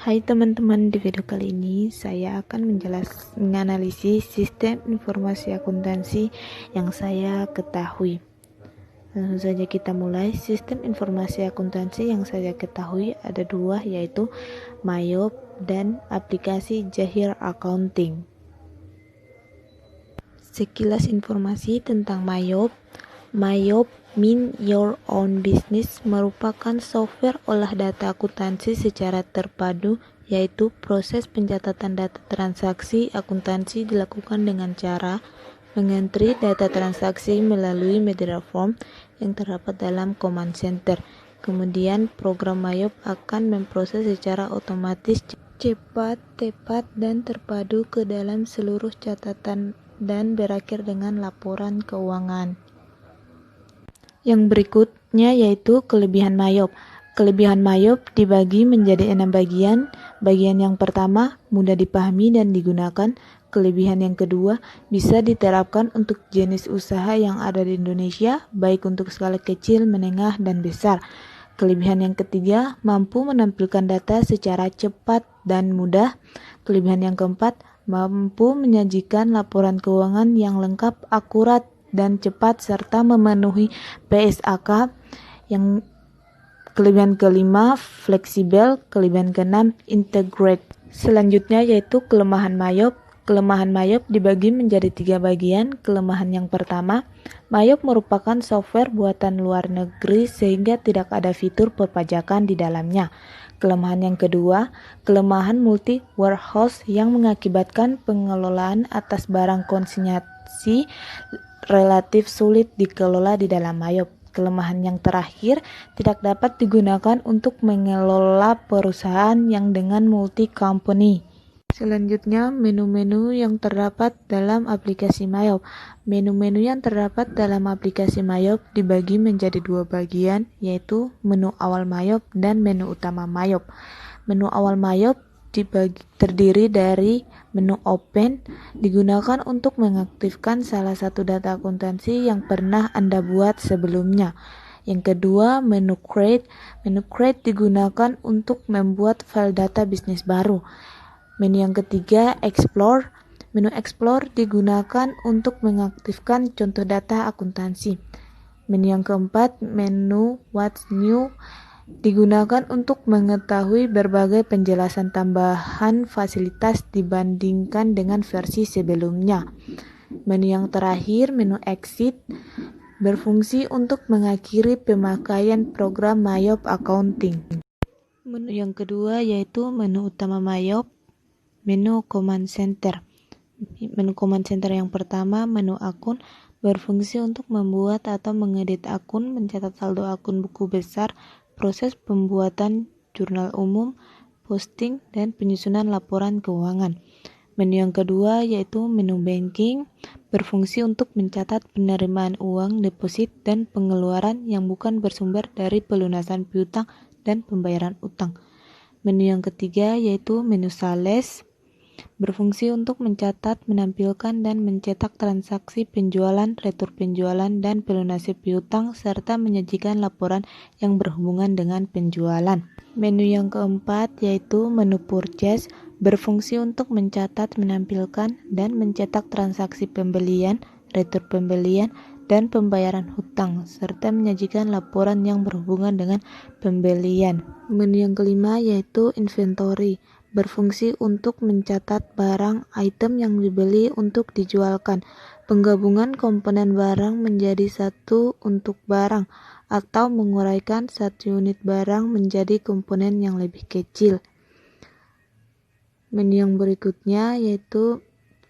Hai teman-teman, di video kali ini saya akan menganalisis sistem informasi akuntansi yang saya ketahui. Langsung saja kita mulai. Sistem informasi akuntansi yang saya ketahui ada dua, yaitu Mayop dan aplikasi Zahir Accounting. Sekilas informasi tentang Mayop. Mayop Mind Your Own Business merupakan software olah data akuntansi secara terpadu, yaitu proses pencatatan data transaksi akuntansi dilakukan dengan cara mengentry data transaksi melalui media form yang terdapat dalam command center. Kemudian program Mayop akan memproses secara otomatis, cepat, tepat, dan terpadu ke dalam seluruh catatan dan berakhir dengan laporan keuangan. Yang berikutnya yaitu kelebihan Mayop. Kelebihan Mayop dibagi menjadi 6 bagian. Bagian yang pertama, mudah dipahami dan digunakan. Kelebihan yang kedua, bisa diterapkan untuk jenis usaha yang ada di Indonesia, baik untuk skala kecil, menengah, dan besar. Kelebihan yang ketiga, mampu menampilkan data secara cepat dan mudah. Kelebihan yang keempat, mampu menyajikan laporan keuangan yang lengkap, akurat, dan cepat serta memenuhi PSAK. Yang kelebihan kelima, fleksibel. Kelebihan keenam, integrate. Selanjutnya yaitu kelemahan Mayop. Kelemahan Mayop dibagi menjadi 3 bagian. Kelemahan yang pertama, Mayop merupakan software buatan luar negeri sehingga tidak ada fitur perpajakan di dalamnya. Kelemahan yang kedua, kelemahan multi warehouse yang mengakibatkan pengelolaan atas barang konsinyasi relatif sulit dikelola di dalam Mayop. Kelemahan yang terakhir, tidak dapat digunakan untuk mengelola perusahaan yang dengan multi company. Selanjutnya, menu-menu yang terdapat dalam aplikasi Mayop. Menu-menu yang terdapat dalam aplikasi Mayop dibagi menjadi 2 bagian, yaitu menu awal Mayop dan menu utama Mayop. Menu awal Mayop terdiri dari menu open, digunakan untuk mengaktifkan salah satu data akuntansi yang pernah Anda buat sebelumnya. Yang kedua, menu create. Menu create digunakan untuk membuat file data bisnis baru. Menu yang ketiga, explore. Menu explore digunakan untuk mengaktifkan contoh data akuntansi. Menu yang keempat, menu what's new, digunakan untuk mengetahui berbagai penjelasan tambahan fasilitas dibandingkan dengan versi sebelumnya. Menu yang terakhir, menu exit, berfungsi untuk mengakhiri pemakaian program Mayop Accounting. Menu yang kedua yaitu menu utama Mayop, menu command center. Menu command center yang pertama, menu akun, berfungsi untuk membuat atau mengedit akun, mencatat saldo akun buku besar, proses pembuatan jurnal umum, posting, dan penyusunan laporan keuangan. Menu yang kedua yaitu menu banking, berfungsi untuk mencatat penerimaan uang, deposit, dan pengeluaran yang bukan bersumber dari pelunasan piutang dan pembayaran utang. Menu yang ketiga yaitu menu sales, berfungsi untuk mencatat, menampilkan, dan mencetak transaksi penjualan, retur penjualan, dan pelunasi piutang, serta menyajikan laporan yang berhubungan dengan penjualan. Menu yang keempat yaitu menu purchase, berfungsi untuk mencatat, menampilkan, dan mencetak transaksi pembelian, retur pembelian, dan pembayaran hutang, serta menyajikan laporan yang berhubungan dengan pembelian. Menu yang kelima yaitu inventory, berfungsi untuk mencatat barang item yang dibeli untuk dijualkan, penggabungan komponen barang menjadi satu untuk barang, atau menguraikan satu unit barang menjadi komponen yang lebih kecil. Menu yang berikutnya yaitu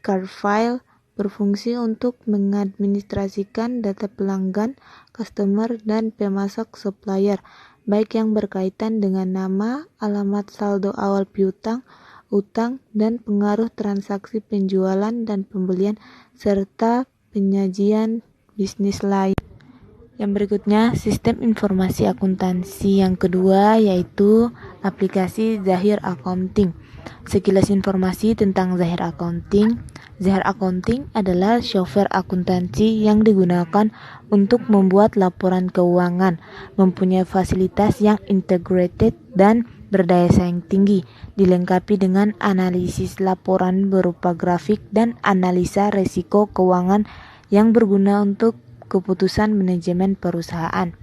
cart file, berfungsi untuk mengadministrasikan data pelanggan, customer, dan pemasok supplier, baik yang berkaitan dengan nama, alamat saldo awal piutang, utang, dan pengaruh transaksi penjualan dan pembelian, serta penyajian bisnis lain. Yang berikutnya, sistem informasi akuntansi yang kedua yaitu aplikasi Zahir Accounting. Sekilas informasi tentang Zahir Accounting. Zahir Accounting adalah software akuntansi yang digunakan untuk membuat laporan keuangan, mempunyai fasilitas yang integrated dan berdaya saing tinggi, dilengkapi dengan analisis laporan berupa grafik dan analisa risiko keuangan yang berguna untuk keputusan manajemen perusahaan.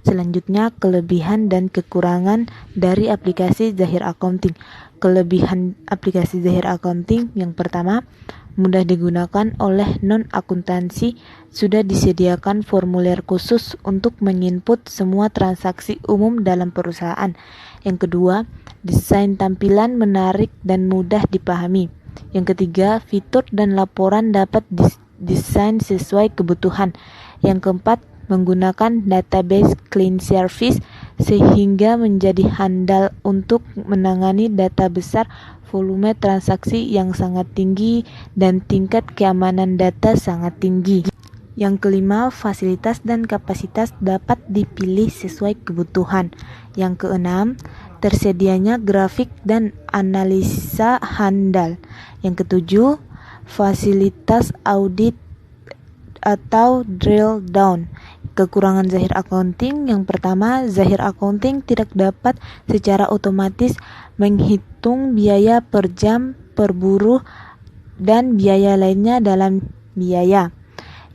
Selanjutnya, kelebihan dan kekurangan dari aplikasi Zahir Accounting. Kelebihan aplikasi Zahir Accounting yang pertama, mudah digunakan oleh non-akuntansi, sudah disediakan formulir khusus untuk menginput semua transaksi umum dalam perusahaan. Yang kedua, desain tampilan menarik dan mudah dipahami. Yang ketiga, fitur dan laporan dapat desain sesuai kebutuhan. Yang keempat, menggunakan database clean service sehingga menjadi handal untuk menangani data besar, volume transaksi yang sangat tinggi, dan tingkat keamanan data sangat tinggi. Yang kelima, fasilitas dan kapasitas dapat dipilih sesuai kebutuhan. Yang keenam, tersedianya grafik dan analisa handal. Yang ketujuh, fasilitas audit atau drill down. Kekurangan Zahir Accounting yang pertama, Zahir Accounting tidak dapat secara otomatis menghitung biaya per jam, per buruh, dan biaya lainnya dalam biaya.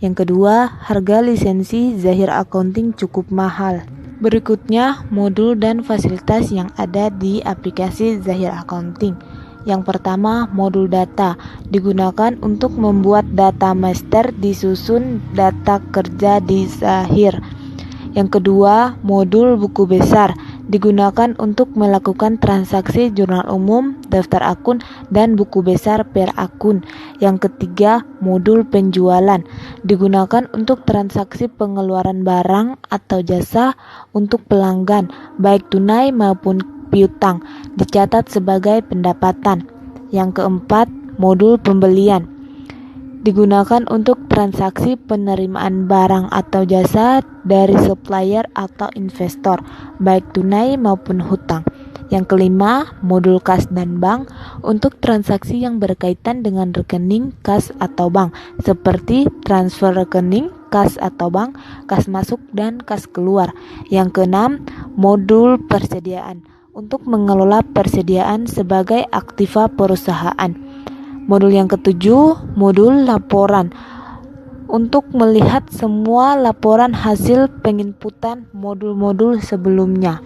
Yang kedua, harga lisensi Zahir Accounting cukup mahal. Berikutnya, modul dan fasilitas yang ada di aplikasi Zahir Accounting. Yang pertama, modul data digunakan untuk membuat data master disusun data kerja di Zahir. Yang kedua, modul buku besar digunakan untuk melakukan transaksi jurnal umum, daftar akun, dan buku besar per akun. Yang ketiga, modul penjualan digunakan untuk transaksi pengeluaran barang atau jasa untuk pelanggan, baik tunai maupun piutang, dicatat sebagai pendapatan. Yang keempat, modul pembelian digunakan untuk transaksi penerimaan barang atau jasa dari supplier atau investor, baik tunai maupun hutang. Yang kelima, modul kas dan bank untuk transaksi yang berkaitan dengan rekening kas atau bank, seperti transfer rekening, kas atau bank, kas masuk, dan kas keluar. Yang keenam, modul persediaan untuk mengelola persediaan sebagai aktiva perusahaan. Modul yang ketujuh, modul laporan untuk melihat semua laporan hasil penginputan modul-modul sebelumnya.